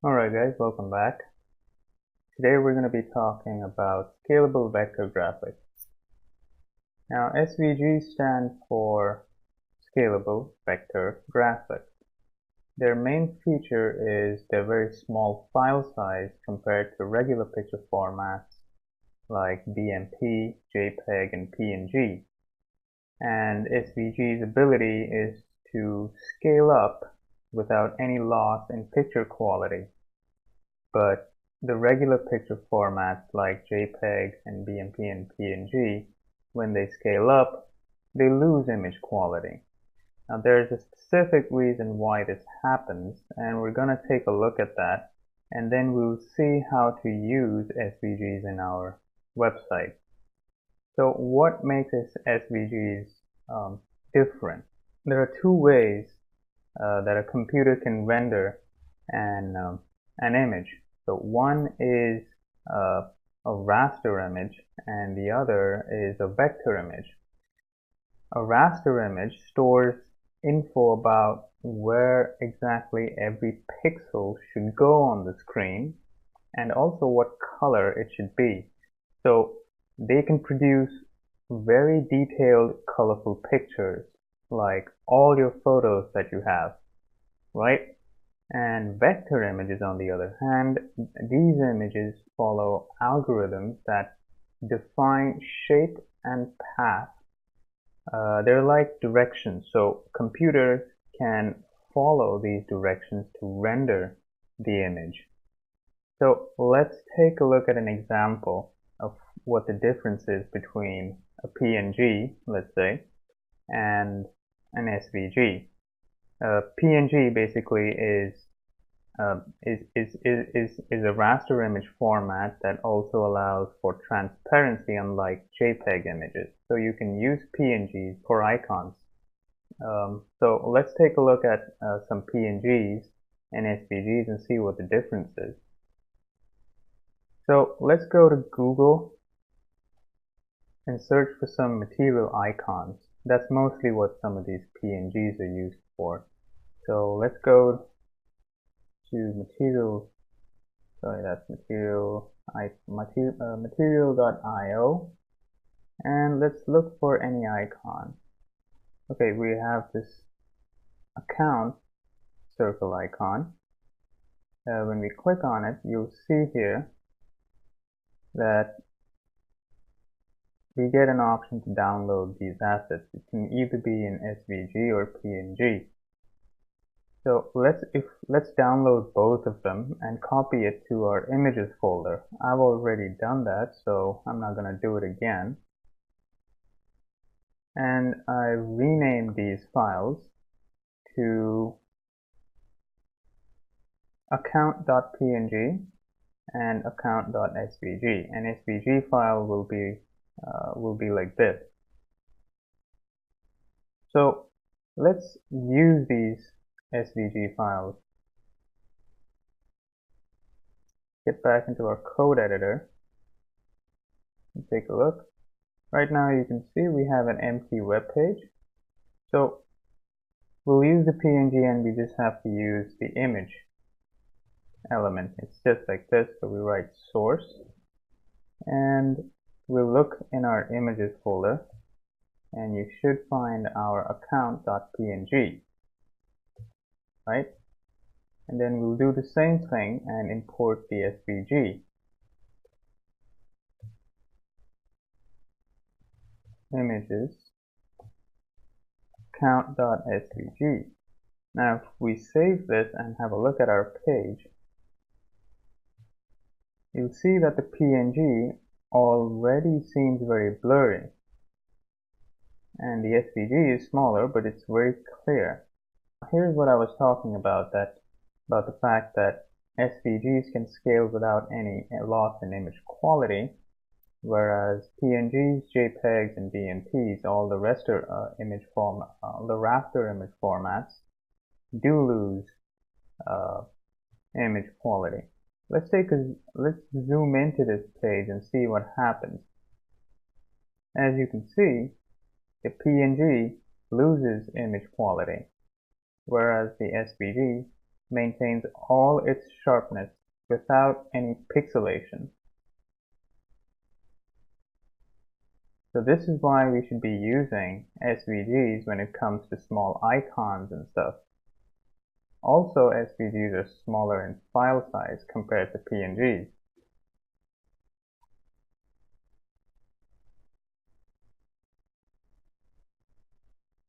Alright guys, welcome back. Today we're going to be talking about scalable vector graphics. Now SVGs stand for Scalable Vector Graphics. Their main feature is their very small file size compared to regular picture formats like BMP, JPEG, and PNG. And SVG's ability is to scale up without any loss in picture quality. But the regular picture formats like JPEG and BMP and PNG, when they scale up, they lose image quality. Now there's a specific reason why this happens, and we're going to take a look at that, and then we'll see how to use SVGs in our website. So what makes SVGs different? There are two ways that a computer can render an image. So one is a raster image and the other is a vector image. A raster image stores info about where exactly every pixel should go on the screen and also what color it should be. So they can produce very detailed, colorful pictures like all your photos that you have, right? And vector images, on the other hand, these images follow algorithms that define shape and path. They're like directions, so computers can follow these directions to render the image. So let's take a look at an example of what the difference is between a PNG, let's say, and an SVG. PNG basically is a raster image format that also allows for transparency, unlike JPEG images. So you can use PNGs for icons. So let's take a look at some PNGs and SVGs and see what the difference is. So let's go to Google and search for some material icons. That's mostly what some of these PNGs are used for. So let's go to material.io, and let's look for any icon. Okay, we have this account circle icon. When we click on it, you'll see here that we get an option to download these assets. It can either be in SVG or PNG. So let's download both of them and copy it to our images folder. I've already done that, so I'm not going to do it again. And I renamed these files to account.png and account.svg. An SVG file will be like this. So let's use these SVG files. Get back into our code editor and take a look. Right now you can see we have an empty web page. So we'll use the PNG and we just have to use the image element. It's just like this. So we write source and we'll look in our images folder and you should find our account.png, right? And then we'll do the same thing and import the SVG. Images account.svg. Now if we save this and have a look at our page, you'll see that the PNG already seems very blurry and the SVG is smaller, but it's very clear. Here's what I was talking about, about the fact that SVGs can scale without any loss in image quality, whereas PNGs, JPEGs, and BMPs, all the raster image formats, do lose image quality. Let's zoom into this page and see what happens. As you can see, the PNG loses image quality, whereas the SVG maintains all its sharpness without any pixelation. So this is why we should be using SVGs when it comes to small icons and stuff. Also, SVGs are smaller in file size compared to PNGs.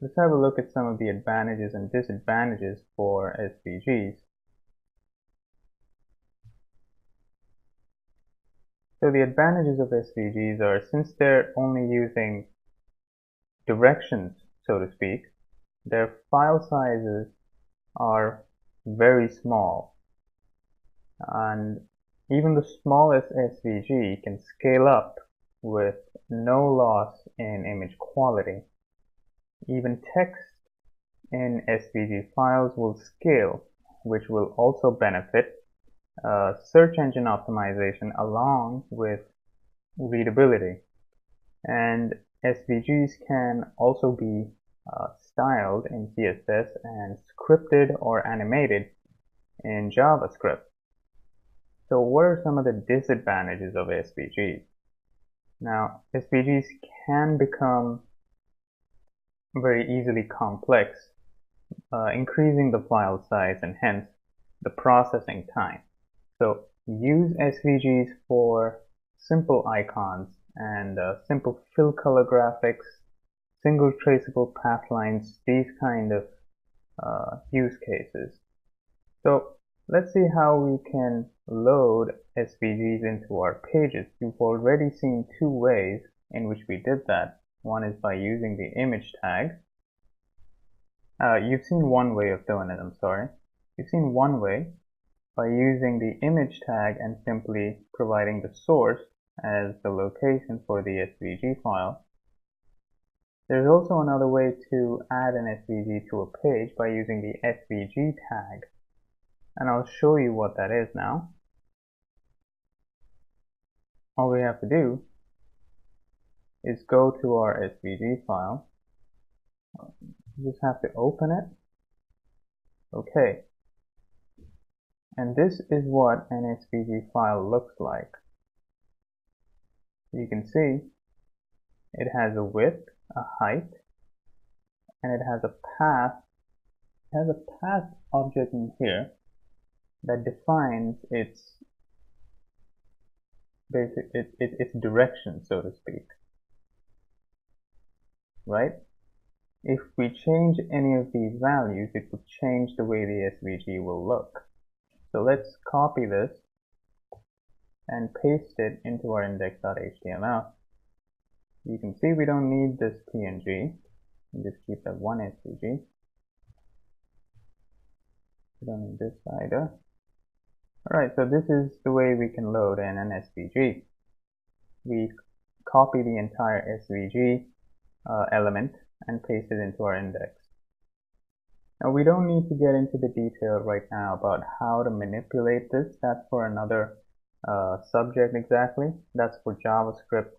Let's have a look at some of the advantages and disadvantages for SVGs. So the advantages of SVGs are, since they're only using directions, so to speak, their file sizes are very small, and even the smallest SVG can scale up with no loss in image quality. Even text in SVG files will scale, which will also benefit search engine optimization along with readability. And SVGs can also be styled in CSS and scripted or animated in JavaScript. So what are some of the disadvantages of SVGs? Now, SVGs can become very easily complex, increasing the file size and hence the processing time. So use SVGs for simple icons and simple fill color graphics, single traceable path lines, these kind of use cases. So let's see how we can load SVGs into our pages. You've already seen two ways in which we did that. One is by using the image tag. You've seen one way of doing it, I'm sorry. You've seen one way by using the image tag and simply providing the source as the location for the SVG file. There's also another way to add an SVG to a page by using the SVG tag, and I'll show you what that is now. All we have to do is go to our SVG file. You just have to open it. Okay. And this is what an SVG file looks like. You can see it has a width, a height, and it has a path. It has a path object in here that defines its direction, so to speak. Right? If we change any of these values, it would change the way the SVG will look. So let's copy this and paste it into our index.html. You can see we don't need this PNG. We just keep that one SVG. We don't need this either. Alright, so this is the way we can load in an SVG. We copy the entire SVG element and paste it into our index. Now we don't need to get into the detail right now about how to manipulate this. That's for another subject exactly. That's for JavaScript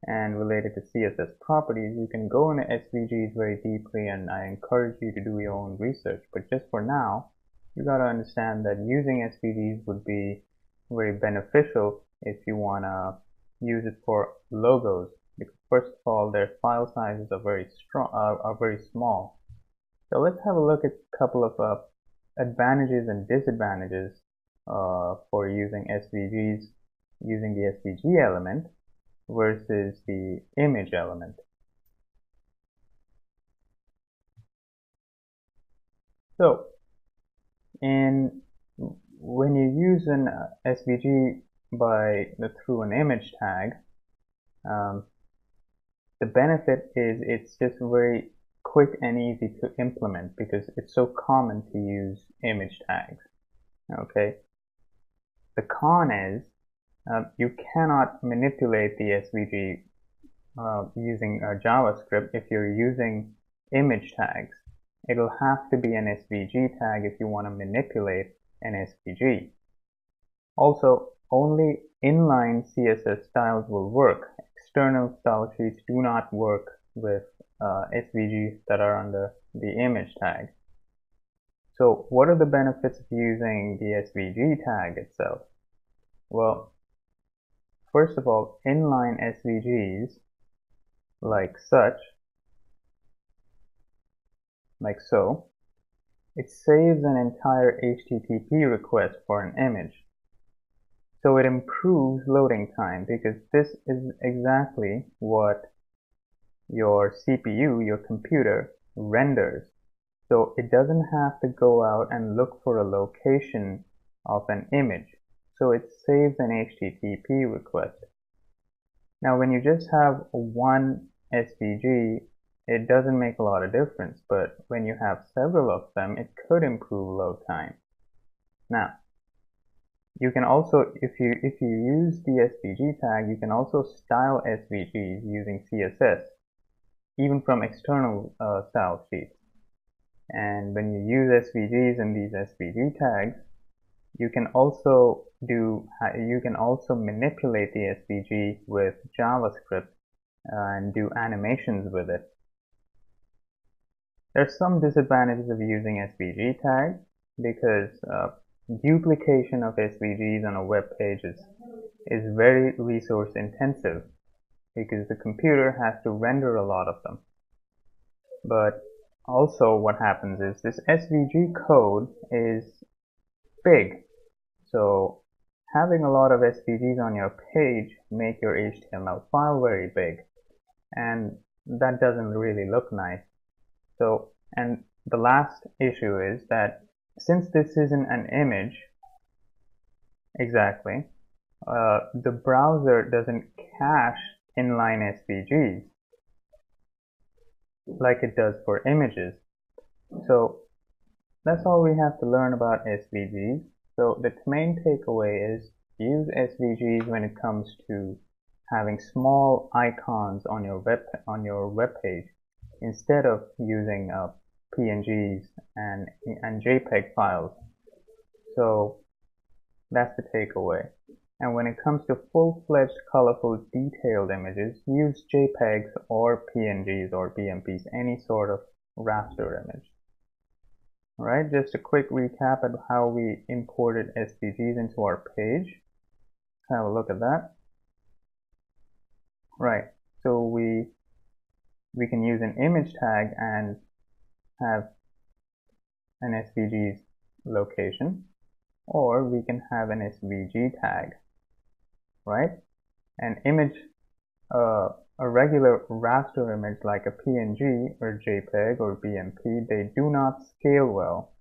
and related to CSS properties. You can go into SVGs very deeply, and I encourage you to do your own research. But just for now, you got to understand that using SVGs would be very beneficial if you want to use it for logos, because first of all, their file sizes are very small. So let's have a look at a couple of advantages and disadvantages for using SVGs using the SVG element versus the image element. So when you use an SVG through an image tag, the benefit is it's just very quick and easy to implement because it's so common to use image tags. Okay. The con is you cannot manipulate the SVG using JavaScript if you're using image tags. It'll have to be an SVG tag if you want to manipulate an SVG. Also, only inline CSS styles will work. External style sheets do not work with SVGs that are under the image tag. So what are the benefits of using the SVG tag itself? Well, first of all, inline SVGs like so, it saves an entire HTTP request for an image. So it improves loading time because this is exactly what your CPU, your computer, renders. So it doesn't have to go out and look for a location of an image. So it saves an HTTP request. Now when you just have one SVG, it doesn't make a lot of difference, but when you have several of them, it could improve load time. Now, you can also, if you use the SVG tag, you can also style SVGs using CSS, even from external style sheets. And when you use SVGs and these SVG tags, you can also manipulate the SVG with JavaScript and do animations with it. There's some disadvantages of using SVG tags because duplication of SVGs on a web page is very resource intensive because the computer has to render a lot of them. But also what happens is this SVG code is big. So having a lot of SVGs on your page make your HTML file very big, and that doesn't really look nice. So, and the last issue is that since this isn't an image exactly, the browser doesn't cache inline SVGs like it does for images. So that's all we have to learn about SVGs. So the main takeaway is use SVGs when it comes to having small icons on your web page instead of using PNGs and JPEG files. So that's the takeaway. And when it comes to full-fledged, colorful, detailed images, use JPEGs or PNGs or BMPs, any sort of raster image. Alright, just a quick recap of how we imported SVGs into our page. Let's have a look at that. Right, so we can use an image tag and have an SVG's location, or we can have an SVG tag, right? An image, a regular raster image like a PNG or JPEG or BMP, they do not scale well,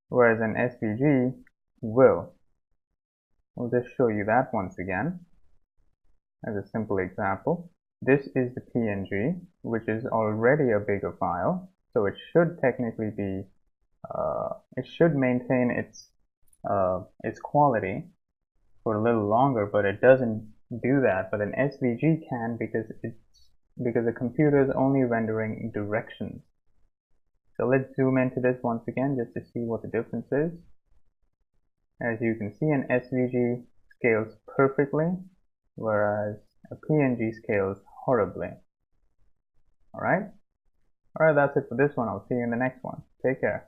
whereas an SVG will. I'll just show you that once again as a simple example. This is the PNG, which is already a bigger file, so it should technically be, it should maintain its quality for a little longer, but it doesn't do that. But an SVG can because the computer is only rendering directions. So let's zoom into this once again just to see what the difference is. As you can see, an SVG scales perfectly, whereas a PNG scales horribly. Alright, that's it for this one. I'll see you in the next one. Take care.